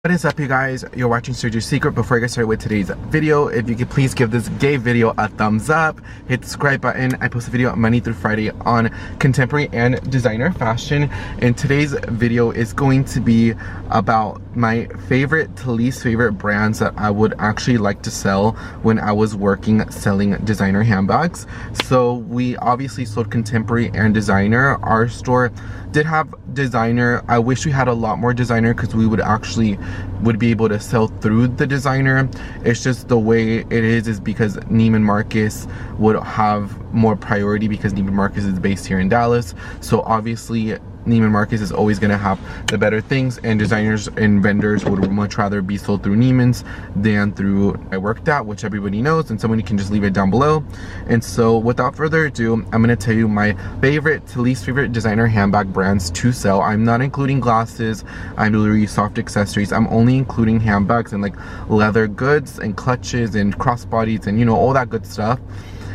What is up, you guys? You're watching Sergio's Secret. Before I get started with today's video, if you could please give this gay video a thumbs up, hit the subscribe button. I post a video Monday through Friday on contemporary and designer fashion, and today's video is going to be about my favorite to least favorite brands that I would actually like to sell when I was working selling designer handbags. So we obviously sold contemporary and designer. Our store did have designer. I wish we had a lot more designer because we would be able to sell through the designer. It's just the way it is because Neiman Marcus would have more priority because Neiman Marcus is based here in Dallas. So obviously Neiman Marcus is always going to have the better things, and designers and vendors would much rather be sold through Neiman's than through I worked at, which everybody knows, and somebody can just leave it down below. And so without further ado, I'm going to tell you my favorite to least favorite designer handbag brands to sell. I'm not including glasses, I'm literally soft accessories. I'm only including handbags and like leather goods and clutches and crossbodies and all that good stuff.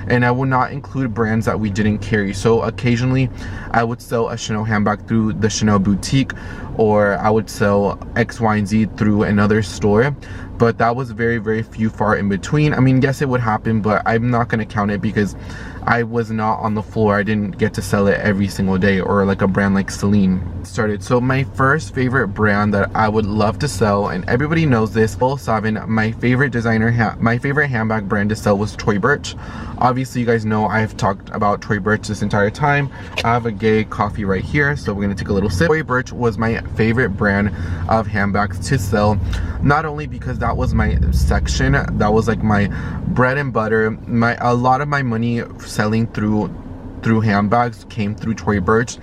And I will not include brands that we didn't carry. So occasionally I would sell a Chanel handbag through the Chanel boutique, or I would sell X, Y, and Z through another store, but that was very, very few far in between. I mean, yes, it would happen, but I'm not going to count it because I was not on the floor. I didn't get to sell it every single day, or like a brand like Celine started. So my first favorite brand that I would love to sell, and everybody knows this, 7, my favorite designer, my favorite handbag brand to sell was Tory Burch. Obviously, you guys know I've talked about Tory Burch this entire time. I have a gay coffee right here, so we're gonna take a little sip. Tory Burch was my favorite brand of handbags to sell, not only because that was my section, that was like my bread and butter. A lot of my money selling through handbags came through Tory Burch.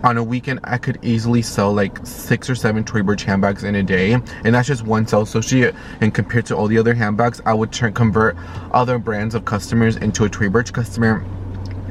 On a weekend, I could easily sell like 6 or 7 Tory Burch handbags in a day, and that's just one sell associate. And compared to all the other handbags, I would convert other brands of customers into a Tory Burch customer.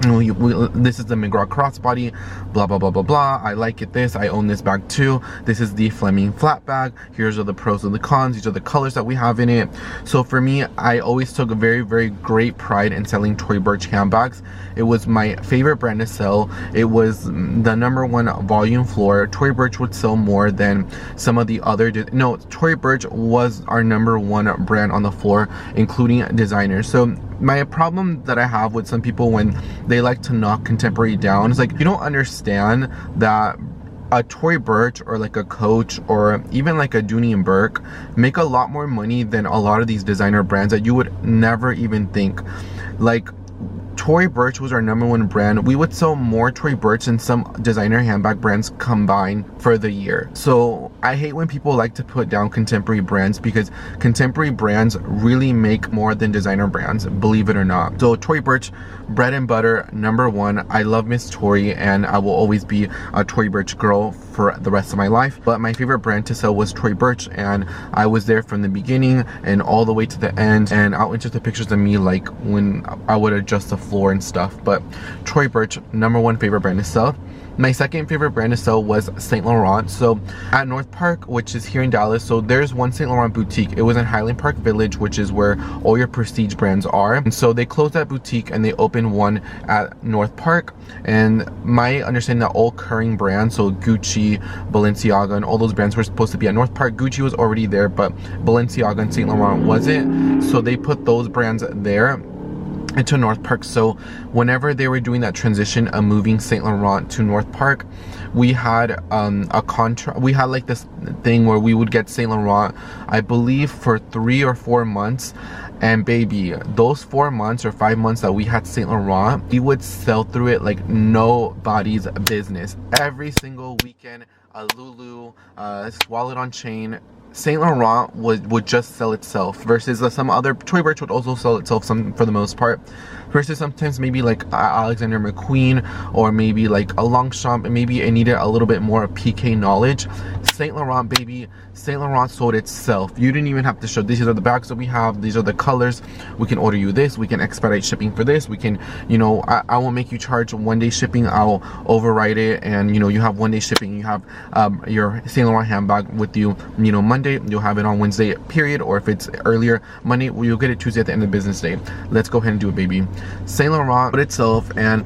This is the McGraw crossbody, blah blah blah blah blah. I like it. I own this bag too. This is the Fleming flat bag. Here's are the pros and the cons. These are the colors that we have in it. So for me, I always took a very, very great pride in selling Tory Burch handbags. It was my favorite brand to sell. It was the #1 volume floor. Tory Burch would sell more than some of the other. Tory Burch was our #1 brand on the floor, including designers. So my problem that I have with some people when they like to knock contemporary down is like, you don't understand that a Tory Burch or like a Coach or even like a Dooney and Burke make a lot more money than a lot of these designer brands that you would never even think. Like, Tory Burch was our #1 brand. We would sell more Tory Burch than some designer handbag brands combined for the year. So I hate when people like to put down contemporary brands, because contemporary brands really make more than designer brands, believe it or not. So Tory Burch, bread and butter, #1. I love Miss Tory, and I will always be a Tory Burch girl for the rest of my life. But my favorite brand to sell was Tory Burch, and I was there from the beginning and all the way to the end. And I'll insert the pictures of me like when I would adjust the floor and stuff. But Tory Burch, #1 favorite brand to sell. My second favorite brand to sell was Saint Laurent. So at North Park, which is here in Dallas, so there's one Saint Laurent boutique. It was in Highland Park Village, which is where all your prestige brands are. And so they closed that boutique and they opened one at North Park. And my understanding that all current brands, so Gucci, Balenciaga, and all those brands were supposed to be at North Park. Gucci was already there, but Balenciaga and Saint Laurent wasn't. So they put those brands there into North Park. So whenever they were doing that transition of moving Saint Laurent to North Park, we had a contract. We had like this thing where we would get Saint Laurent, I believe, for 3 or 4 months. And baby, those 4 months or 5 months that we had Saint Laurent, we would sell through it like nobody's business. Every single weekend, a Lulu, Wallet on Chain, Saint Laurent would just sell itself, versus some other, Tory Burch would also sell itself for the most part, versus sometimes maybe like Alexander McQueen or maybe like a Longchamp, and maybe it needed a little bit more PK knowledge. Saint Laurent, baby, Saint Laurent sold itself. You didn't even have to show, these are the bags that we have, these are the colors, we can order you this, we can expedite shipping for this, we can, I won't make you charge 1-day shipping, I'll override it, and you have 1-day shipping. You have your Saint Laurent handbag with you, Monday, you'll have it on Wednesday, period, or if it's earlier, Monday, you'll get it Tuesday at the end of the business day. Let's go ahead and do it, baby. Saint Laurent itself, and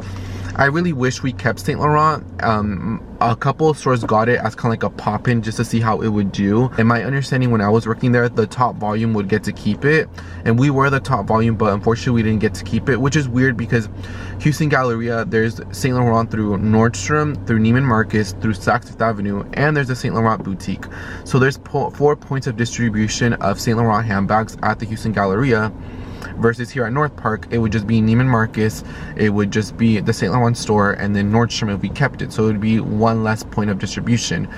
I really wish we kept Saint Laurent. A couple of stores got it as kind of like a pop-in just to see how it would do. In my understanding, when I was working there, the top volume would get to keep it, and we were the top volume, but unfortunately we didn't get to keep it, which is weird because Houston Galleria, there's Saint Laurent through Nordstrom, through Neiman Marcus, through Saks Fifth Avenue, and there's a Saint Laurent boutique. So there's 4 points of distribution of Saint Laurent handbags at the Houston Galleria. Versus here at North Park, it would just be Neiman Marcus, it would just be the Saint Laurent store, and then Nordstrom if we kept it. So it would be 1 less point of distribution.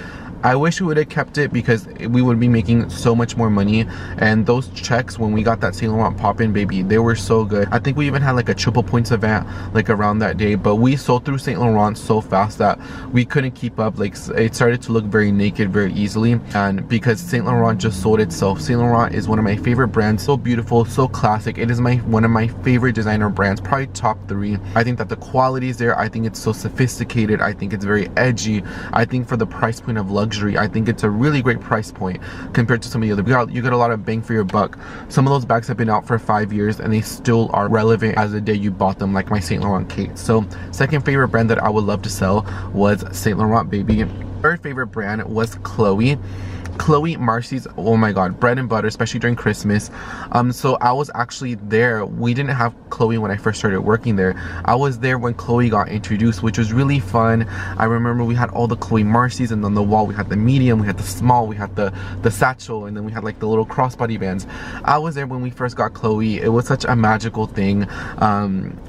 I wish we would have kept it because we would be making so much more money, and those checks when we got that Saint Laurent pop-in, baby, they were so good. I think we even had like a triple points event like around that day, but we sold through Saint Laurent so fast that we couldn't keep up. Like, it started to look very naked very easily, and because Saint Laurent just sold itself. Saint Laurent is one of my favorite brands, so beautiful, so classic. It is one of my favorite designer brands, probably top 3. I think that the quality is there. I think it's so sophisticated. I think it's very edgy. I think for the price point of luxury, I think it's a really great price point compared to some of the other. You get a lot of bang for your buck. Some of those bags have been out for 5 years and they still are relevant as the day you bought them, like my Saint Laurent Kate. So second favorite brand that I would love to sell was Saint Laurent, baby. Third favorite brand was Chloe. Chloe Marcy's, oh my god, bread and butter, especially during Christmas. So I was actually there. We didn't have Chloe when I first started working there. I was there when Chloe got introduced, which was really fun. I remember we had all the Chloe Marcy's, and on the wall we had the medium, we had the small, we had the satchel, and then we had like the little crossbody bands. I was there when we first got Chloe. It was such a magical thing.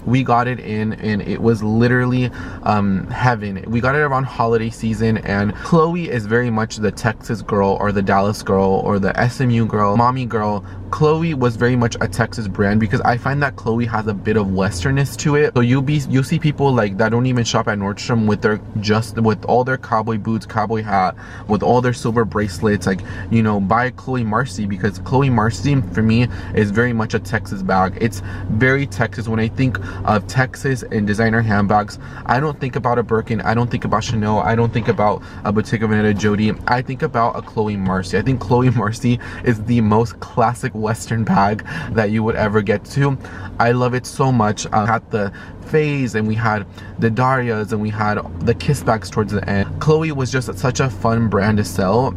We got it in and it was literally heaven. We got it around holiday season, and Chloe is very much the Texas girl or the Dallas girl or the SMU girl, mommy girl. Chloe was very much a Texas brand because I find that Chloe has a bit of westernness to it. So you'll see people like that don't even shop at Nordstrom with all their cowboy boots, cowboy hat, with all their silver bracelets, like, you know, buy Chloe Marcy, because Chloe Marcy for me is very much a Texas bag. It's very Texas. When I think of Texas and designer handbags, I don't think about a Birkin, I don't think about Chanel, I don't think about a Bottega Veneta Jody, I think about a Chloe Marcy. I think Chloe Marcy is the most classic Western bag that you would ever get to. I love it so much. I had the Fays, and we had the Darias, and we had the Kiss bags towards the end. Chloe was just such a fun brand to sell.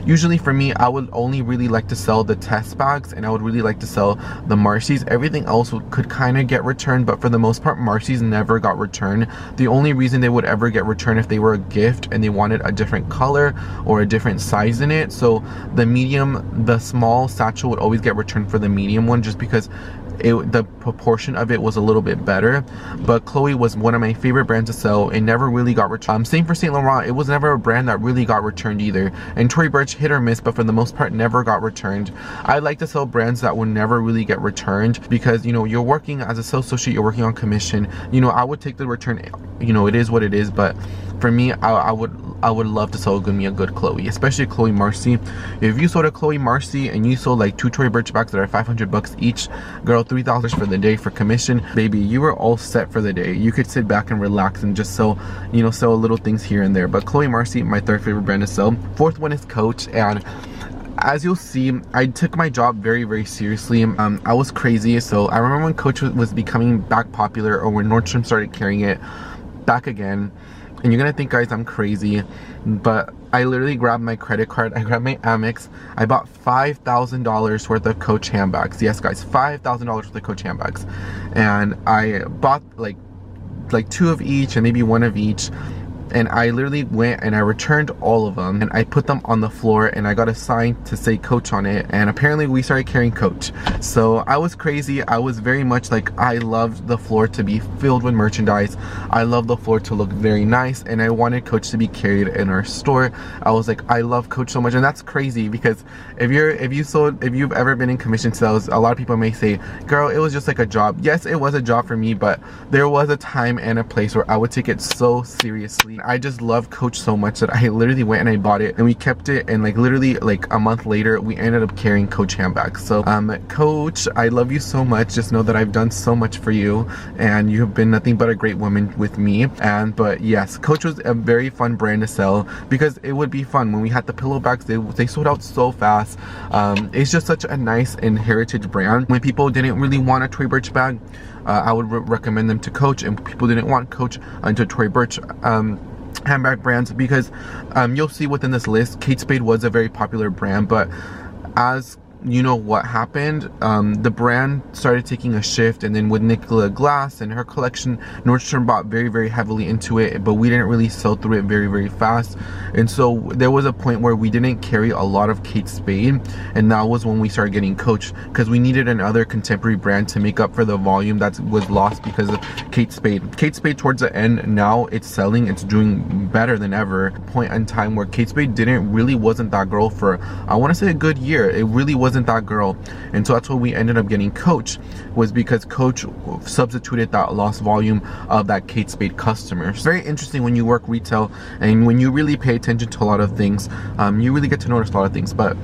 Usually for me, I would only really like to sell the test bags, and I would really like to sell the Marcy's. Everything else could kind of get returned, but for the most part, Marcy's never got returned. The only reason they would ever get returned if they were a gift and they wanted a different color or a different size in it. So the medium, the small satchel would always get returned for the medium one, just because the proportion of it was a little bit better. But Chloe was one of my favorite brands to sell. It never really got returned. Same for Saint Laurent. It was never a brand that really got returned either. And Tory Burch, hit or miss, but for the most part never got returned. I like to sell brands that will never really get returned, because, you know, you're working as a sales associate, you're working on commission. You know, I would take the return, you know, it is what it is, but for me, I would love to sell a good Chloe, especially Chloe Marcy. If you sold a Chloe Marcy and you sold like 2 Tory Burch bags that are $500 each, girl, $3,000 for the day for commission, baby, you were all set for the day. You could sit back and relax and just sell, you know, sell little things here and there. But Chloe Marcy, my third favorite brand to sell. Fourth one is Coach, and as you'll see, I took my job very, very seriously. I was crazy. So I remember when Coach was becoming back popular, or when Nordstrom started carrying it back again. And you're gonna think, guys, I'm crazy, but I literally grabbed my credit card, I grabbed my Amex, I bought $5,000 worth of Coach handbags. Yes, guys, $5,000 worth of Coach handbags. And I bought like 2 of each and maybe 1 of each. And I literally went and I returned all of them, and I put them on the floor, and I got a sign to say Coach on it, and apparently we started carrying Coach. So I was crazy. I was very much like, I loved the floor to be filled with merchandise. I love the floor to look very nice, and I wanted Coach to be carried in our store. I was like, I love Coach so much. And that's crazy, because if you've ever been in commission sales, a lot of people may say, girl, it was just like a job. Yes, it was a job for me, but there was a time and a place where I would take it so seriously. I just love Coach so much that I literally went and I bought it, and we kept it, and like literally like a month later we ended up carrying Coach handbags. So Coach, I love you so much. Just know that I've done so much for you, and you have been nothing but a great woman with me. But yes, Coach was a very fun brand to sell, because it would be fun. When we had the pillow bags, they sold out so fast. It's just such a nice and heritage brand. When people didn't really want a Tory Burch bag, I would recommend them to Coach, and people didn't want Coach until Tory Burch handbag brands, because you'll see within this list, Kate Spade was a very popular brand, but as you know what happened, the brand started taking a shift, and then with Nicola Glass and her collection, Nordstrom bought very heavily into it, but we didn't really sell through it very fast. And so there was a point where we didn't carry a lot of Kate Spade, and that was when we started getting Coach, because we needed another contemporary brand to make up for the volume that was lost because of Kate Spade. Kate Spade towards the end, now it's selling, it's doing better than ever. Point in time where Kate Spade wasn't that girl for, I want to say, a good year. It really wasn't that girl, and so that's why we ended up getting Coach, was because Coach substituted that lost volume of that Kate Spade customer. It's very interesting when you work retail, and when you really pay attention to a lot of things, you really get to notice a lot of things. But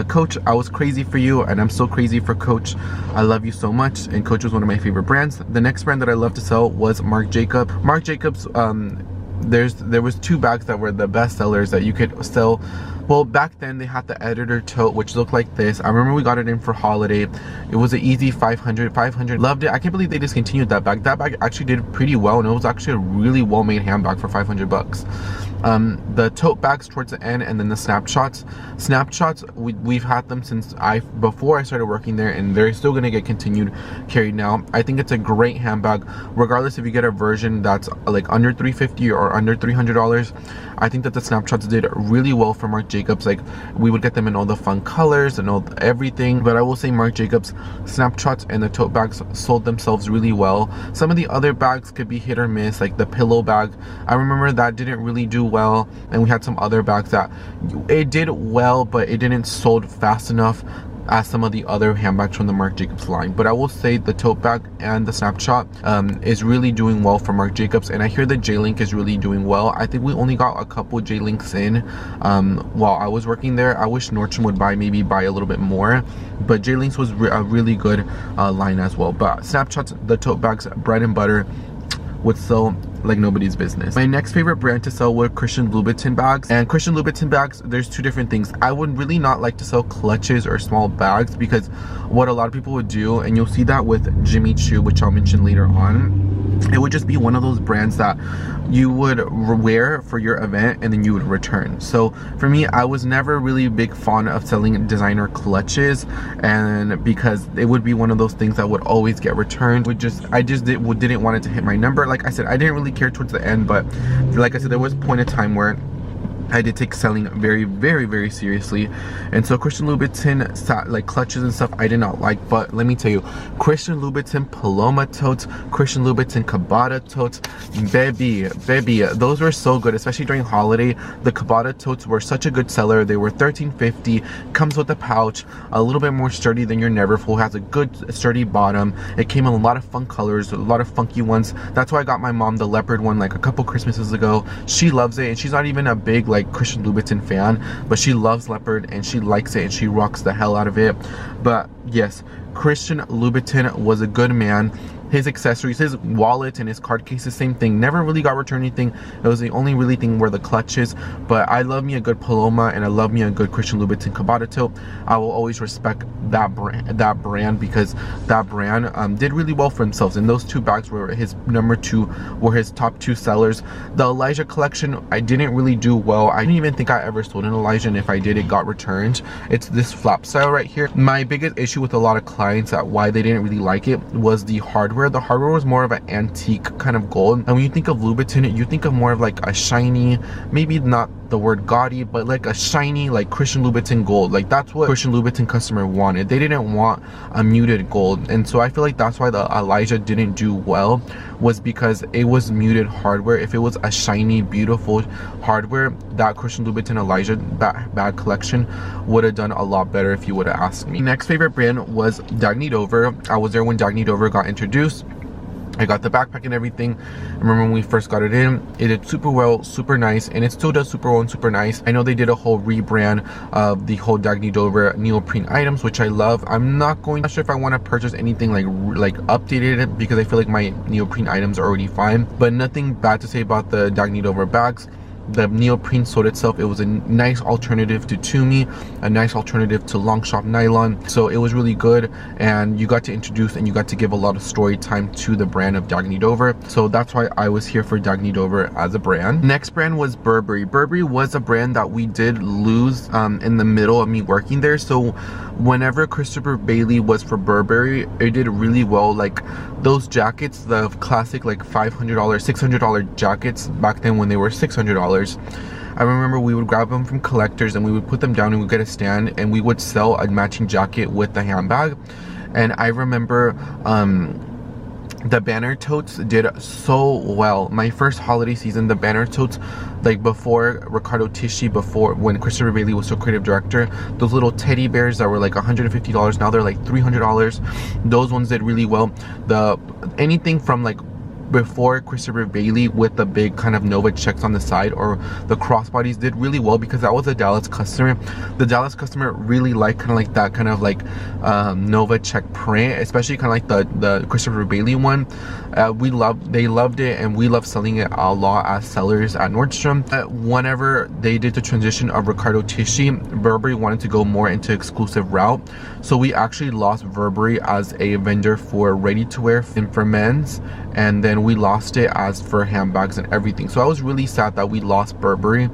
Coach, I was crazy for you, and I'm still crazy for Coach. I love you so much, and Coach was one of my favorite brands. The next brand that I love to sell was Marc Jacobs. Marc Jacobs, there was 2 bags that were the best sellers that you could sell. Well, back then they had the editor tote, which looked like this. I remember we got it in for holiday. It was an easy 500. Loved it. I can't believe they discontinued that bag. That bag actually did pretty well, and it was actually a really well-made handbag for 500 bucks. The tote bags towards the end, and then the snapshots. We've had them since before I started working there, and they're still gonna get continued carried now. I think it's a great handbag, regardless if you get a version that's like under $350 or under $300. I think that the snapshots did really well for Marc Jacobs. Like, we would get them in all the fun colors and everything. But I will say Marc Jacobs snapshots and the tote bags sold themselves really well. Some of the other bags could be hit or miss, like the pillow bag. I remember that didn't really do well, and we had some other bags that it did well, but it didn't sold fast enough as some of the other handbags from the Marc Jacobs line. But I will say the tote bag and the snapshot is really doing well for Marc Jacobs, and I hear the J-Link is really doing well. I think we only got a couple J-Links in while I was working there. I wish Nordstrom would maybe buy a little bit more, but J-Links was a really good line as well. But snapshots, the tote bags, bread and butter, would sell like nobody's business. My next favorite brand to sell were Christian Louboutin bags. And Christian Louboutin bags, there's 2 different things. I would really not like to sell clutches or small bags, because what a lot of people would do, and you'll see that with Jimmy Choo, which I'll mention later on, it would just be one of those brands that you would wear for your event and then you would return. So for me, I was never really a big fan of selling designer clutches, and because it would be one of those things that would always get returned. I just didn't want it to hit my number. Like I said, I didn't really care towards the end, but like I said, there was a point in time where I did take selling very seriously. And so Christian Louboutin like clutches and stuff I did not like, but let me tell you, Christian Louboutin Paloma totes, Christian Louboutin Cabata totes, baby, those were so good, especially during holiday. The Cabata totes were such a good seller. They were $13.50, comes with a pouch, a little bit more sturdy than your Neverfull, has a good sturdy bottom. It came in a lot of fun colors, a lot of funky ones. That's why I got my mom the leopard one like a couple Christmases ago. She loves it, and she's not even a big like Christian Louboutin fan, but she loves leopard and she likes it and she rocks the hell out of it. But yes, Christian Louboutin was a good man. His accessories, his wallet and his card case, the same thing. Never really got returned anything. It was the only really thing were the clutches. But I love me a good Paloma, and I love me a good Christian Louboutin Cabata tote. I will always respect that brand because that brand did really well for themselves. And those 2 bags were his were his top 2 sellers. The Elijah collection, I didn't really do well. I didn't even think I ever sold an Elijah, and if I did, it got returned. It's this flap style right here. My biggest issue with a lot of clients at why they didn't really like it was the hardware. The hardware was more of an antique kind of gold, and when you think of Louboutin, you think of more of like a shiny, maybe not the word gaudy, but like a shiny like Christian Louboutin gold. Like that's what Christian Louboutin customer wanted. They didn't want a muted gold, and so I feel like that's why the Elijah didn't do well, was because it was muted hardware. If it was a shiny beautiful hardware, that Christian Louboutin Elijah bag collection would have done a lot better if you would have asked me. Next favorite brand was Dagne Dover. I was there when Dagne Dover got introduced. I got the backpack and everything. I remember when we first got it in, it did super well, super nice, and it still does super well and super nice. I know they did a whole rebrand of the whole Dagne Dover neoprene items, which I love. I'm not sure if I want to purchase anything like updated, because I feel like my neoprene items are already fine. But nothing bad to say about the Dagne Dover bags. the neoprene sole itself, it was a nice alternative to Tumi, a nice alternative to Longchamp nylon. So it was really good, and you got to introduce and you got to give a lot of story time to the brand of Dagne Dover. So that's why I was here for Dagne Dover as a brand. Next brand was Burberry. Burberry was a brand that we did lose in the middle of me working there. So whenever Christopher Bailey was for Burberry, it did really well. Like those jackets, the classic like $500, $600 jackets back then when they were $600. I remember we would grab them from collectors and we would put them down and we'd get a stand and we would sell a matching jacket with the handbag. And I remember the banner totes did so well. My first holiday season, the banner totes, like before Riccardo Tisci, before when Christopher Bailey was still creative director, those little teddy bears that were like $150, now they're like $300. Those ones did really well. Anything from like before Christopher Bailey with the big kind of Nova checks on the side, or the crossbodies, did really well because that was a Dallas customer. The Dallas customer really liked kind of like that kind of like Nova check print, especially kind of like the Christopher Bailey one. They loved it, and we loved selling it a lot as sellers at Nordstrom. Whenever they did the transition of Riccardo Tisci, Burberry wanted to go more into exclusive route, so we actually lost Burberry as a vendor for ready-to-wear and for men's, and then we lost it as for handbags and everything. So I was really sad that we lost Burberry,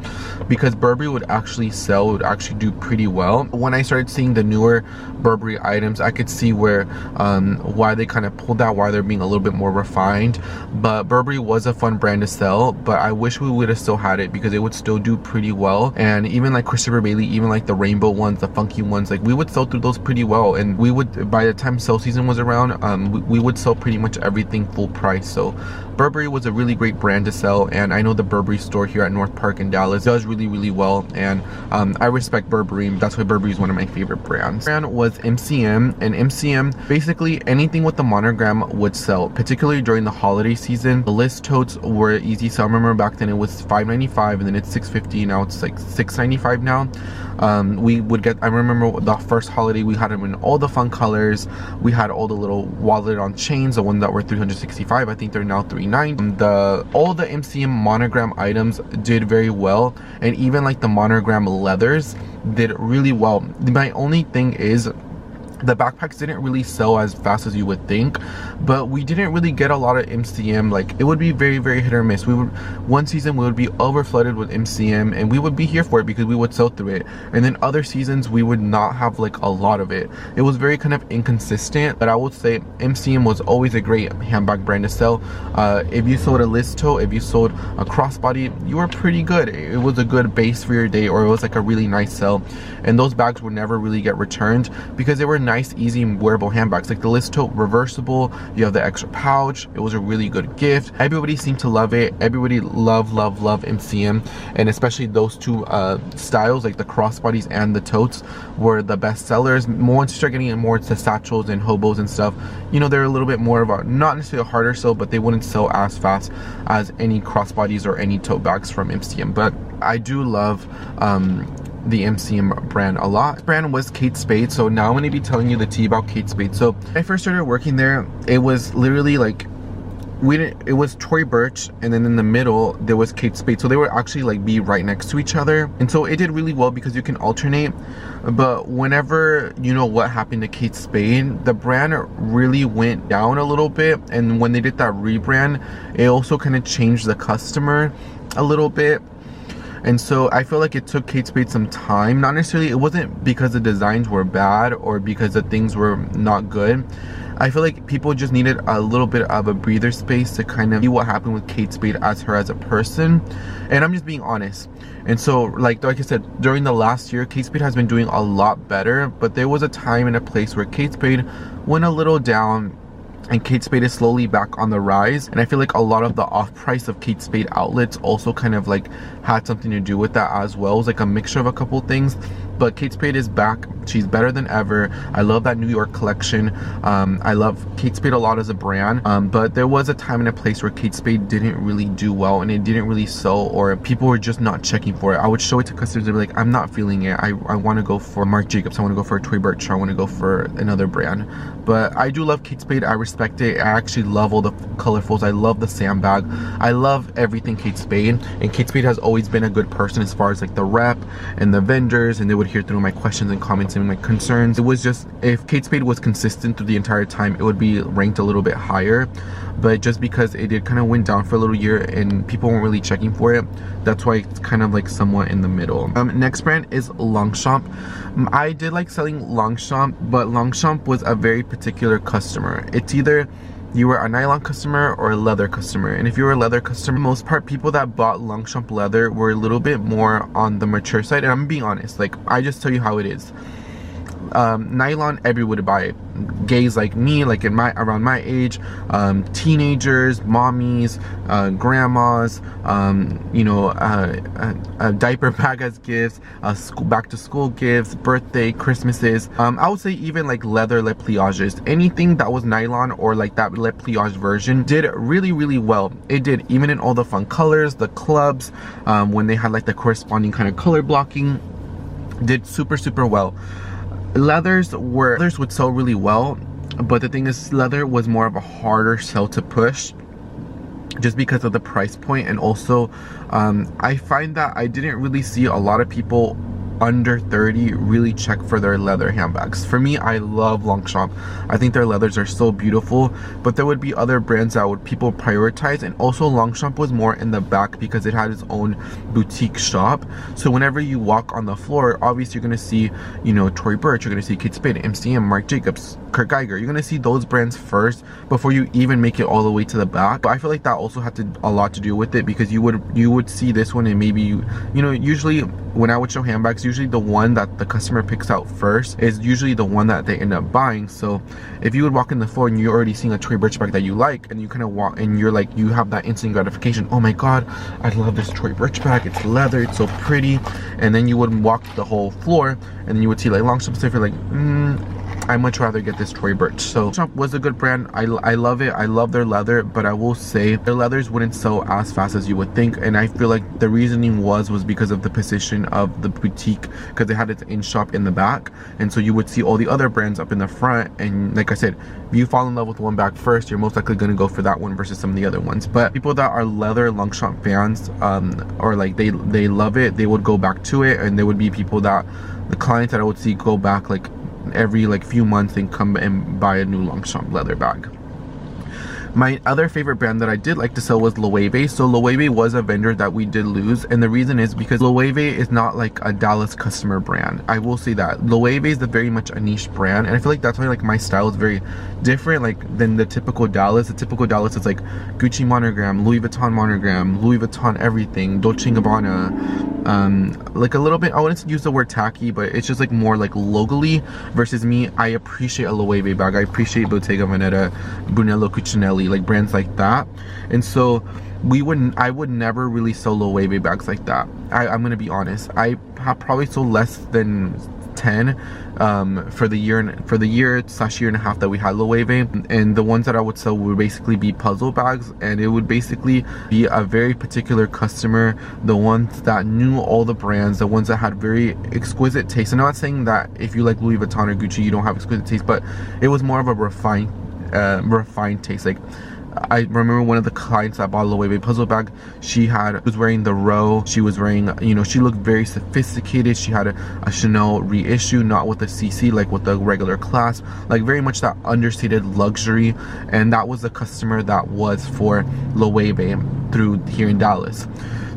because Burberry would actually sell, would actually do pretty well. When I started seeing the newer Burberry items, I could see where why they kind of pulled out, why they're being a little bit more refined. But Burberry was a fun brand to sell, but I wish we would have still had it because it would still do pretty well. And even like Christopher Bailey, even like the rainbow ones, the funky ones, like we would sell through those pretty well. And we would, by the time sale season was around, we would sell pretty much everything full price. So Burberry was a really great brand to sell, and I know the Burberry store here at North Park in Dallas does really well, and I respect Burberry. That's why Burberry is one of my favorite brands. The brand was MCM, and MCM, basically anything with the monogram would sell, particularly during the holiday season. The list totes were easy. So I remember back then it was $5.95, and then it's $6.50. Now it's like $6.95 now. We would get, I remember the first holiday we had them in all the fun colors. We had all the little wallet on chains, the ones that were $365. I think they're now $390. All the MCM monogram items did very well, and even like the monogram leathers did really well. My only thing is the backpacks didn't really sell as fast as you would think, but we didn't really get a lot of MCM. Like it would be very hit or miss. We would, one season we would be over flooded with MCM and we would be here for it because we would sell through it, and then other seasons we would not have like a lot of it. It was very kind of inconsistent, but I would say MCM was always a great handbag brand to sell. If you sold a list tote, if you sold a crossbody, you were pretty good. It was a good base for your day, or it was like a really nice sell, and those bags would never really get returned because they were nice, easy, wearable handbags. Like the list tote, reversible, you have the extra pouch. It was a really good gift. Everybody seemed to love it. Everybody love MCM, and especially those two styles, like the crossbodies and the totes, were the best sellers. Once you start getting more into satchels and hobos and stuff, you know, they're a little bit more of a, not necessarily a harder sell, but they wouldn't sell as fast as any crossbodies or any tote bags from MCM. But I do love the MCM brand a lot. The brand was Kate Spade. So now I'm going to be telling you the tea about Kate Spade. So when I first started working there, it was literally like it was Tory Burch, and then in the middle there was Kate Spade. So they would actually like be right next to each other, and so it did really well because you can alternate. But whenever you know what happened to Kate Spade, the brand really went down a little bit, and when they did that rebrand, it also kind of changed the customer a little bit. And so I feel like it took Kate Spade some time. Not necessarily, it wasn't because the designs were bad or because the things were not good. I feel like people just needed a little bit of a breather space to kind of see what happened with Kate Spade as a person. And I'm just being honest. And so like I said, during the last year, Kate Spade has been doing a lot better, but there was a time and a place where Kate Spade went a little down, and Kate Spade is slowly back on the rise. And I feel like a lot of the off-price of Kate Spade outlets also kind of like had something to do with that as well. It was like a mixture of a couple things. but Kate Spade is back. She's better than ever. I love that New York collection. I love Kate Spade a lot as a brand, but there was a time and a place where Kate Spade didn't really do well and it didn't really sell, or people were just not checking for it. I would show it to customers and be like, I'm not feeling it. I want to go for Marc Jacobs. I want to go for a Tory Burch. I want to go for another brand. But I do love Kate Spade. I respect it. I actually love all the colorfuls. I love the sandbag. I love everything Kate Spade. And Kate Spade has always been a good person as far as like the rep and the vendors, and they would hear through my questions and comments and my concerns. It was just, if Kate Spade was consistent through the entire time, it would be ranked a little bit higher. But just because it did kind of went down for a little year and people weren't really checking for it, that's why it's kind of like somewhat in the middle. Next brand is Longchamp. I did like selling Longchamp, but Longchamp was a very particular customer. It's either you were a nylon customer or a leather customer, and if you were a leather customer, most part people that bought Longchamp leather were a little bit more on the mature side. And I'm being honest, like, I just tell you how it is. Nylon, everyone would buy it. Gays like me, like around my age, teenagers, mommies, grandmas, you know, a diaper bag as gifts, back to school gifts, birthday, Christmases. I would say even like leather lip pliages, anything that was nylon or like that lip pliage version did really, really well. It did, even in all the fun colors, the clubs, when they had like the corresponding kind of color blocking, did super, super well. Leathers would sell really well, but the thing is, leather was more of a harder sell to push just because of the price point. And also I find that I didn't really see a lot of people under 30 really check for their leather handbags. For me, I love Longchamp. I think their leathers are so beautiful, but there would be other brands that would people prioritize. And also Longchamp was more in the back because it had its own boutique shop. So whenever you walk on the floor, obviously you're gonna see, you know, Tory Burch, you're gonna see Kate Spade, MCM, Marc Jacobs, Geiger. You're gonna see those brands first before you even make it all the way to the back. But I feel like that also had a lot to do with it, because you would see this one and maybe you know, usually when I would show handbags, usually the one that the customer picks out first is usually the one that they end up buying. So if you would walk in the floor and you're already seeing a Tory Burch bag that you like, and you kind of walk and you're like, you have that instant gratification, oh my god, I love this Tory Burch bag, it's leather, it's so pretty. And then you would walk the whole floor and then you would see like Longchamp stuff, you're like, I'd much rather get this Tory Burch. So Longchamp was a good brand. I love it. I love their leather, but I will say their leathers wouldn't sell as fast as you would think. And I feel like the reasoning was because of the position of the boutique, because they had its in shop in the back, and so you would see all the other brands up in the front. And like I said, if you fall in love with one bag first, you're most likely going to go for that one versus some of the other ones. But people that are leather Longchamp fans, or like they love it, they would go back to it. And there would be people that, the clients that I would see go back like every like few months and come and buy a new Longchamp leather bag. My other favorite brand that I did like to sell was Loewe. So Loewe was a vendor that we did lose, and the reason is because Loewe is not like a Dallas customer brand. I will say that Loewe is very much a niche brand, and I feel like that's why like my style is very different like than the typical Dallas. The typical Dallas is like Gucci monogram, Louis Vuitton everything, Dolce & Gabbana, like a little bit, I wouldn't use the word tacky, but it's just like more like locally. Versus me, I appreciate a Loewe bag. I appreciate Bottega Veneta, Brunello Cucinelli, like brands like that. And so I would never really sell Loewe bags like that. I'm gonna be honest, I have probably sold less than 10 for the year / year and a half that we had Loewe, and the ones that I would sell would basically be puzzle bags, and it would basically be a very particular customer, the ones that knew all the brands, the ones that had very exquisite taste. I'm not saying that if you like Louis Vuitton or Gucci you don't have exquisite taste, but it was more of a refined taste. Like I remember one of the clients that bought a Loewe puzzle bag, she was wearing the Row, she was wearing, you know, she looked very sophisticated. She had a Chanel reissue, not with the CC, like with the regular clasp, like very much that understated luxury. And that was the customer that was for Loewe through here in Dallas.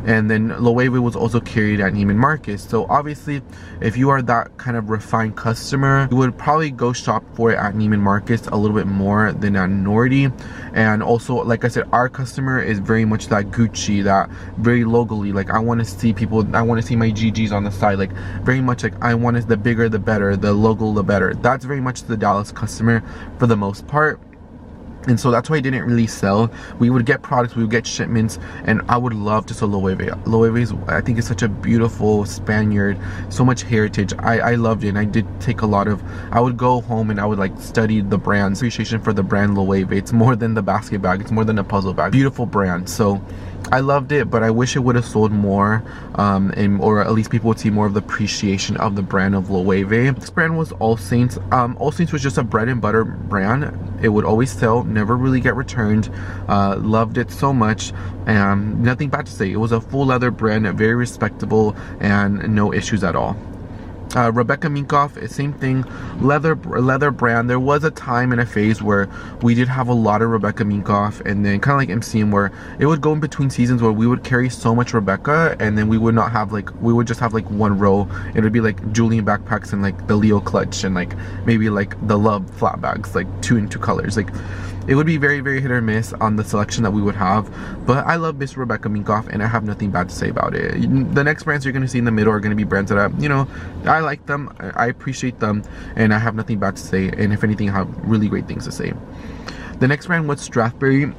And then Loewe was also carried at Neiman Marcus. So obviously, if you are that kind of refined customer, you would probably go shop for it at Neiman Marcus a little bit more than at Nordy. And also, like I said, our customer is very much that Gucci, that very locally, like I want to see people, I want to see my GGs on the side, like very much like I want the bigger the better, the logo the better. That's very much the Dallas customer for the most part. And so that's why it didn't really sell. We would get products, we would get shipments, and I would love to sell Loewe. Loewe's, I think, is such a beautiful Spaniard, so much heritage. I loved it, and I did take a lot of, I would go home and I would like study the brand's appreciation for the brand Loewe. It's more than the basket bag, it's more than a puzzle bag. Beautiful brand. So I loved it, but I wish it would have sold more, or at least people would see more of the appreciation of the brand of Loewe. This brand was AllSaints. AllSaints was just a bread and butter brand. It would always sell, never really get returned. Loved it so much, and nothing bad to say. It was a full leather brand, very respectable, and no issues at all. Rebecca Minkoff, same thing, leather brand. There was a time and a phase where we did have a lot of Rebecca Minkoff, and then kind of like MCM, where it would go in between seasons where we would carry so much Rebecca, and then we would not have like, we would just have like one row. It would be like Julian backpacks and like the Leo clutch and like maybe like the Love flat bags, like 2 in 2 colors. Like it would be very, very hit or miss on the selection that we would have. But I love Miss Rebecca Minkoff, and I have nothing bad to say about it. The next brands you're going to see in the middle are going to be brands that you know, I like them, I appreciate them, and I have nothing bad to say. And if anything, I have really great things to say. The next brand was Strathberry.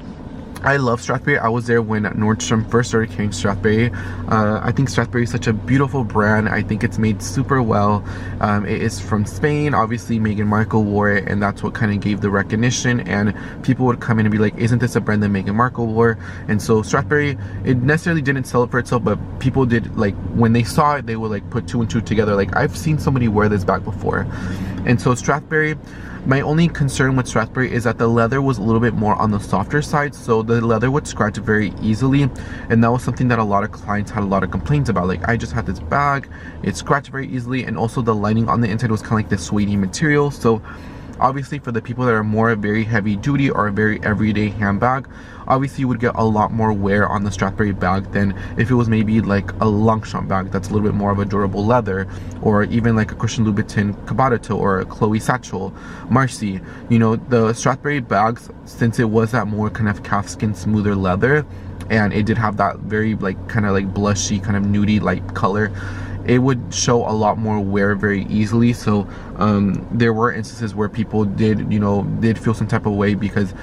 I love Strathberry. I was there when Nordstrom first started carrying Strathberry. I think Strathberry is such a beautiful brand. I think it's made super well. It is from Spain. Obviously, Meghan Markle wore it, and that's what kind of gave the recognition. And people would come in and be like, isn't this a brand that Meghan Markle wore? And so Strathberry, it necessarily didn't sell it for itself, but people did, like, when they saw it, they would like put 2 and 2 together. Like, I've seen somebody wear this bag before. And so Strathberry, my only concern with Strathberry is that the leather was a little bit more on the softer side, so the leather would scratch very easily, and that was something that a lot of clients had a lot of complaints about. Like, I just had this bag, it scratched very easily, and also the lining on the inside was kind of like this suede material. So obviously for the people that are more very heavy duty or a very everyday handbag, obviously you would get a lot more wear on the Strathberry bag than if it was maybe like a Longchamp bag that's a little bit more of a durable leather, or even like a Christian Louboutin Cabatato or a Chloe satchel, Marcy. You know, the Strathberry bags, since it was that more kind of calfskin smoother leather, and it did have that very like kind of like blushy kind of nudie light color, it would show a lot more wear very easily. So there were instances where people did, you know, did feel some type of way because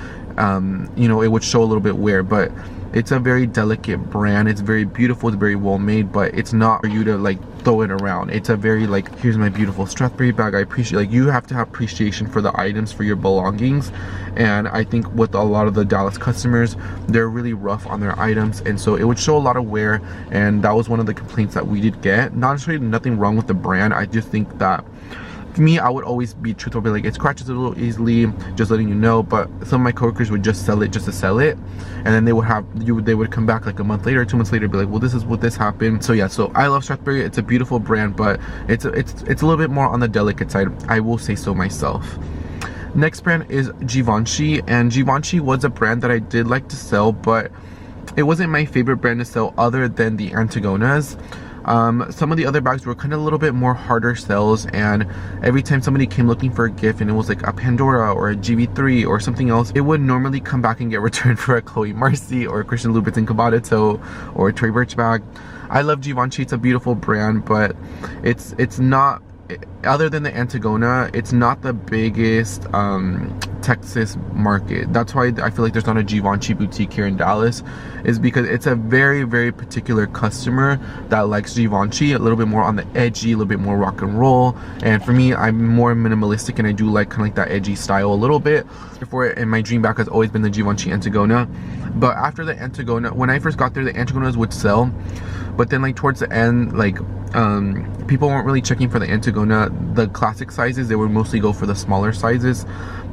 you know, it would show a little bit wear. But it's a very delicate brand, it's very beautiful, it's very well made, but it's not for you to like throw it around. It's a very like, here's my beautiful Strathberry bag, I appreciate, like, you have to have appreciation for the items, for your belongings. And I think with a lot of the Dallas customers, they're really rough on their items, and so it would show a lot of wear, and that was one of the complaints that we did get. Not necessarily nothing wrong with the brand, I just think that for me, I would always be truthful, be like, it scratches a little easily, just letting you know. But some of my coworkers would just sell it just to sell it, and then they would have they would come back like a month later, 2 months later, be like, well, this is what this happened. So yeah, so I love Strathberry. It's a beautiful brand, but it's a little bit more on the delicate side, I will say so myself. Next brand is Givenchy, and Givenchy was a brand that I did like to sell, but it wasn't my favorite brand to sell other than the Antigonas. Some of the other bags were kind of a little bit more harder sells, and every time somebody came looking for a gift and it was like a Pandora or a GV3 or something else, it would normally come back and get returned for a Chloe Marcy or a Christian Louboutin Cabatato or a Tory Burch bag. I love Givenchy, it's a beautiful brand, but it's not, other than the Antigona, it's not the biggest Texas market. That's why I feel like there's not a Givenchy boutique here in Dallas, is because it's a very, very particular customer that likes Givenchy, a little bit more on the edgy, a little bit more rock and roll. And for me, I'm more minimalistic, and I do like kind of like that edgy style a little bit. Therefore, and my dream bag has always been the Givenchy Antigona. But after the Antigona, when I first got there, the Antigonas would sell, but then like towards the end, like people weren't really checking for the Antigona, the classic sizes. They would mostly go for the smaller sizes.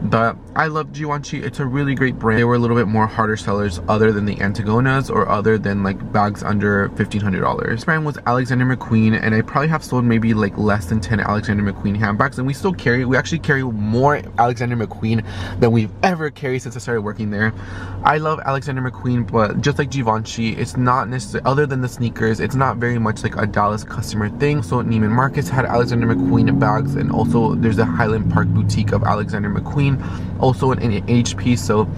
But I love Givenchy, it's a really great brand. They were a little bit more harder sellers other than the Antigonas, or other than like bags under $1,500. This brand was Alexander McQueen, and I probably have sold maybe like less than 10 Alexander McQueen handbags, and we actually carry more Alexander McQueen than we've ever carried since I started working there. I love Alexander McQueen, but just like Givenchy, it's not necessarily, other than the sneakers, it's not very much like a Dallas customer thing. So Neiman Marcus had Alexander McQueen bags, and also there's a Highland Park boutique of Alexander McQueen, also in HP. So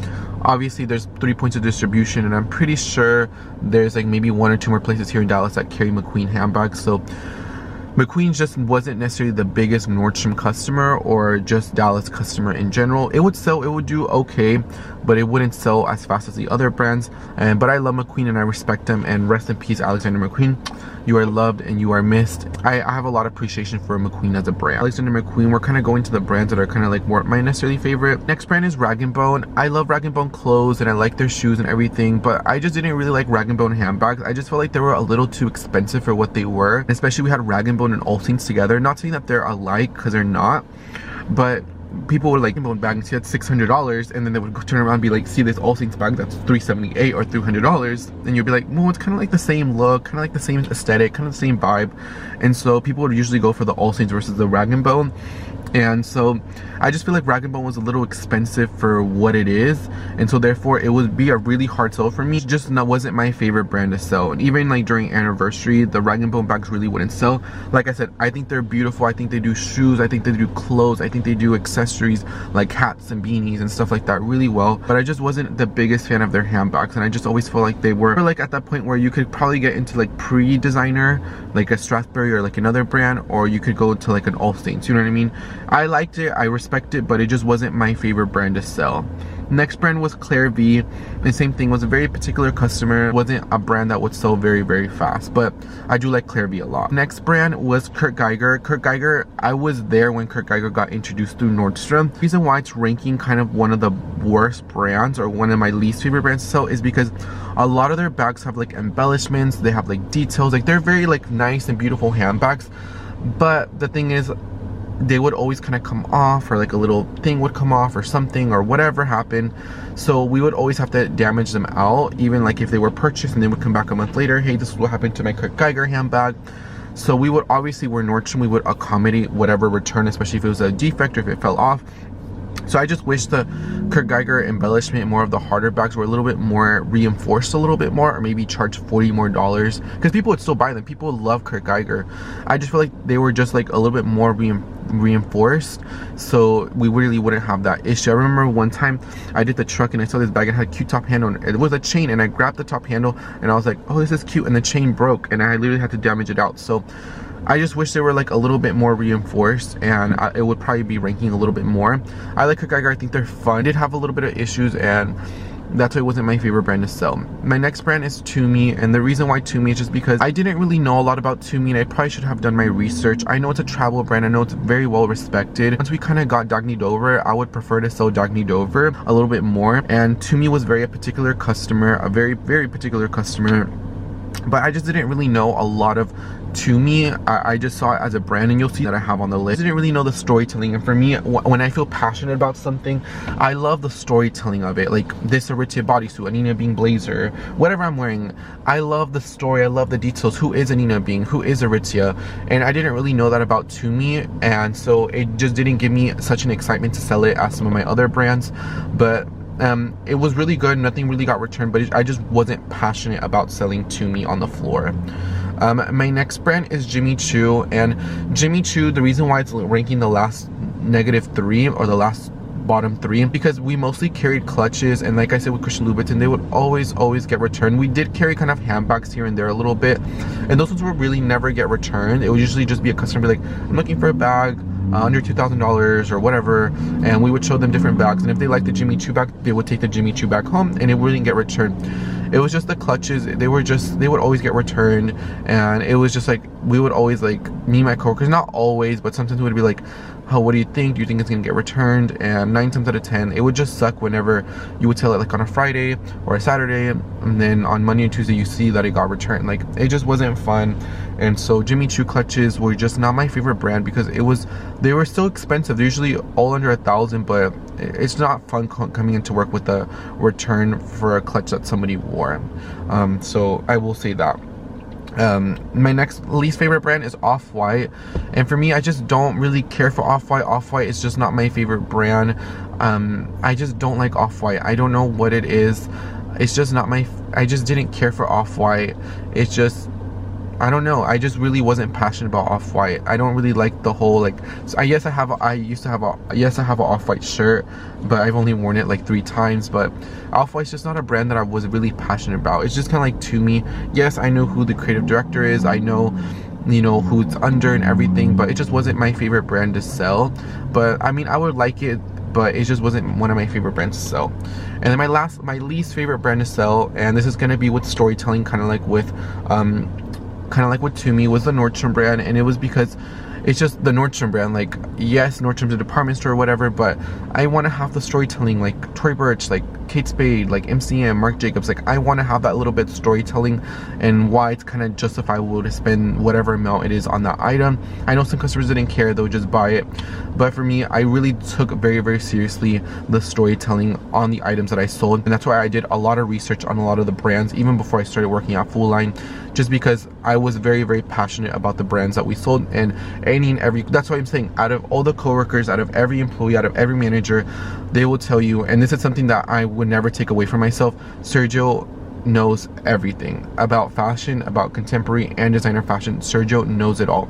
obviously there's 3 points of distribution, and I'm pretty sure there's like maybe 1 or 2 more places here in Dallas that carry McQueen handbags. So McQueen just wasn't necessarily the biggest Nordstrom customer or just Dallas customer in general. It would sell, it would do okay, but it wouldn't sell as fast as the other brands. But I love McQueen and I respect them, and rest in peace Alexander McQueen. You are loved and you are missed. I have a lot of appreciation for McQueen as a brand. Alexander McQueen, we're kind of going to the brands that are kind of like weren't my necessarily favorite. Next brand is Rag & Bone. I love Rag & Bone clothes and I like their shoes and everything, but I just didn't really like Rag & Bone handbags. I just felt like they were a little too expensive for what they were. And especially we had Rag & Bone and AllSaints together. Not saying that they're alike, because they're not, but people would like bone bag and see that's $600, and then they would go turn around and be like, see this AllSaints bag that's $378 or $300, and you'd be like, well, it's kind of like the same look, kind of like the same aesthetic, kind of the same vibe. And so people would usually go for the AllSaints versus the Rag & Bone. And so I just feel like Rag & Bone was a little expensive for what it is, and so therefore it would be a really hard sell for me. It just wasn't my favorite brand to sell. And even like during anniversary, the Rag & Bone bags really wouldn't sell. Like I said, I think they're beautiful. I think they do shoes, I think they do clothes, I think they do accessories like hats and beanies and stuff like that really well, but I just wasn't the biggest fan of their handbags. And I just always felt like they were like at that point where you could probably get into like pre-designer, like a Strathberry or like another brand, or you could go to like an AllSaints, you know what I mean? I liked it, I respect it, but it just wasn't my favorite brand to sell. Next brand was Claire V. The same thing, was a very particular customer. Wasn't a brand that would sell very, very fast, but I do like Claire V a lot. Next brand was Kurt Geiger. Kurt Geiger, I was there when Kurt Geiger got introduced through Nordstrom. The reason why it's ranking kind of one of the worst brands, or one of my least favorite brands to sell, is because a lot of their bags have like embellishments, they have like details, like they're very like nice and beautiful handbags, but the thing is, they would always kind of come off, or like a little thing would come off or something, or whatever happened. So we would always have to damage them out, even like if they were purchased and they would come back a month later, hey, this is what happened to my Kurt Geiger handbag. So we would obviously, we're Nordstrom, we would accommodate whatever return, especially if it was a defect or if it fell off. So I just wish the Kurt Geiger embellishment, more of the harder bags, were a little bit more reinforced a little bit more, or maybe charge $40 more, because people would still buy them. People love Kurt Geiger. I just feel like they were just like a little bit more reinforced, so we really wouldn't have that issue. I remember one time I did the truck and I saw this bag, it had a cute top handle, and it was a chain, and I grabbed the top handle and I was like, oh, this is cute, and the chain broke and I literally had to damage it out. So I just wish they were like a little bit more reinforced, and it would probably be ranking a little bit more. I like Kurt Geiger, I think they're fun. Did have a little bit of issues, and that's why it wasn't my favorite brand to sell. My next brand is Tumi, and the reason why Tumi is just because I didn't really know a lot about Tumi, and I probably should have done my research. I know it's a travel brand, I know it's very well respected. Once we kind of got Dagne Dover, I would prefer to sell Dagne Dover a little bit more, and Tumi was very a particular customer, a very, very particular customer, but I just didn't really know a lot of Tumi. I just saw it as a brand, and you'll see that I have on the list. I didn't really know the storytelling, and for me, when I feel passionate about something, I love the storytelling of it. Like this Aritzia bodysuit, Anina Bing blazer, whatever I'm wearing, I love the story, I love the details. Who is Anina Bing? Who is Aritzia? And I didn't really know that about Tumi, and so it just didn't give me such an excitement to sell it as some of my other brands. But it was really good, nothing really got returned, but I just wasn't passionate about selling Tumi on the floor. My next brand is Jimmy Choo, and Jimmy Choo, the reason why it's ranking the last -3 or the last bottom 3, because we mostly carried clutches, and like I said with Christian Louboutin, they would always get returned. We did carry kind of handbags here and there a little bit, and those ones would really never get returned. It would usually just be a customer be like, I'm looking for a bag under $2,000 or whatever, and we would show them different bags, and if they liked the Jimmy Choo bag, they would take the Jimmy Choo bag home, and it wouldn't get returned. It was just the clutches, they would always get returned, and it was just like, we would always, like, me and my coworkers, not always, but sometimes we would be like, oh, what do you think? Do you think it's gonna get returned? And 9 times out of 10, it would just suck whenever you would tell it like on a Friday or a Saturday, and then on Monday and Tuesday you see that it got returned. Like, it just wasn't fun. And so Jimmy Choo clutches were just not my favorite brand, because they were so expensive. They're usually all under $1,000, but it's not fun coming into work with a return for a clutch that somebody wore. So I will say that. My next least favorite brand is Off-White, and for me, I just don't really care for Off-White. Off-White is just not my favorite brand. I just don't like Off-White. I don't know what it is. It's just not I just didn't care for Off-White. It's just, I don't know, I just really wasn't passionate about Off-White. I don't really like the whole, like, so I used to have an Off-White shirt, but I've only worn it like 3 times. But Off-White's just not a brand that I was really passionate about. It's just kind of like Tumi. Yes, I know who the creative director is, I know, you know, who it's under and everything, but it just wasn't my favorite brand to sell. But I mean, I would like it, but it just wasn't one of my favorite brands to sell. And then my least favorite brand to sell, and this is gonna be with storytelling, kind of like with Tumi, was the Nordstrom brand. And it was because it's just the Nordstrom brand. Like, yes, Nordstrom's a department store or whatever, but I want to have the storytelling, like Tory Burch, like Kate Spade, like MCM, Marc Jacobs. Like, I want to have that little bit of storytelling and why it's kind of justifiable to spend whatever amount it is on that item. I know some customers didn't care, they would just buy it, but for me, I really took very, very seriously the storytelling on the items that I sold. And that's why I did a lot of research on a lot of the brands even before I started working at Full Line, just because I was very, very passionate about the brands that we sold. And any and every, that's why I'm saying, out of all the coworkers, out of every employee, out of every manager, they will tell you, and this is something that I would never take away from myself, Sergio knows everything about fashion, about contemporary and designer fashion. Sergio knows it all.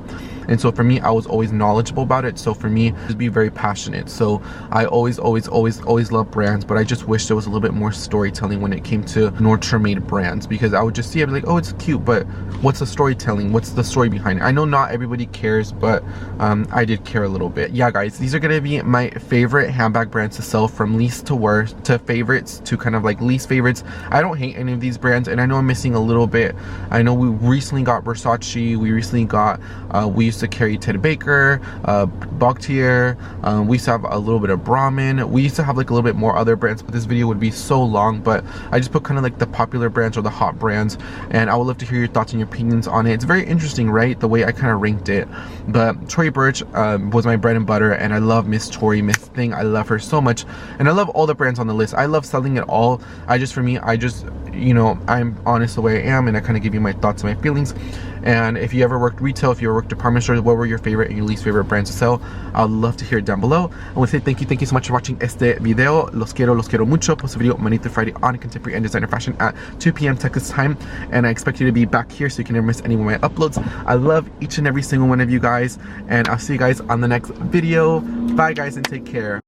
And so for me, I was always knowledgeable about it. So for me, just be very passionate. So I always love brands, but I just wish there was a little bit more storytelling when it came to Nordstrom made brands, because I would just see it, I'd be like, oh, it's cute, but what's the storytelling? What's the story behind it? I know not everybody cares, but I did care a little bit. Yeah, guys, these are gonna be my favorite handbag brands to sell, from least to worst to favorites to kind of like least favorites. I don't hate any of these brands, and I know I'm missing a little bit. I know we recently got Versace, we recently got, we used to carry Ted Baker, Bogtier, we used to have a little bit of Brahmin, we used to have like a little bit more other brands, but this video would be so long, but I just put kind of like the popular brands or the hot brands, and I would love to hear your thoughts and your opinions on it. It's very interesting, right, the way I kind of ranked it. But Tory Burch was my bread and butter, and I love Miss Tory, Miss Thing, I love her so much, and I love all the brands on the list. I love selling it all. For me, you know, I'm honest the way I am, and I kind of give you my thoughts and my feelings. And if you ever worked retail, if you ever worked department stores, what were your favorite and your least favorite brands to sell? I'd love to hear it down below. I want to say thank you so much for watching este video. Los quiero mucho. Post a video Monday through Friday on contemporary and designer fashion at 2 p.m. Texas time, and I expect you to be back here so you can never miss any of my uploads. I love each and every single one of you guys, and I'll see you guys on the next video. Bye guys, and take care.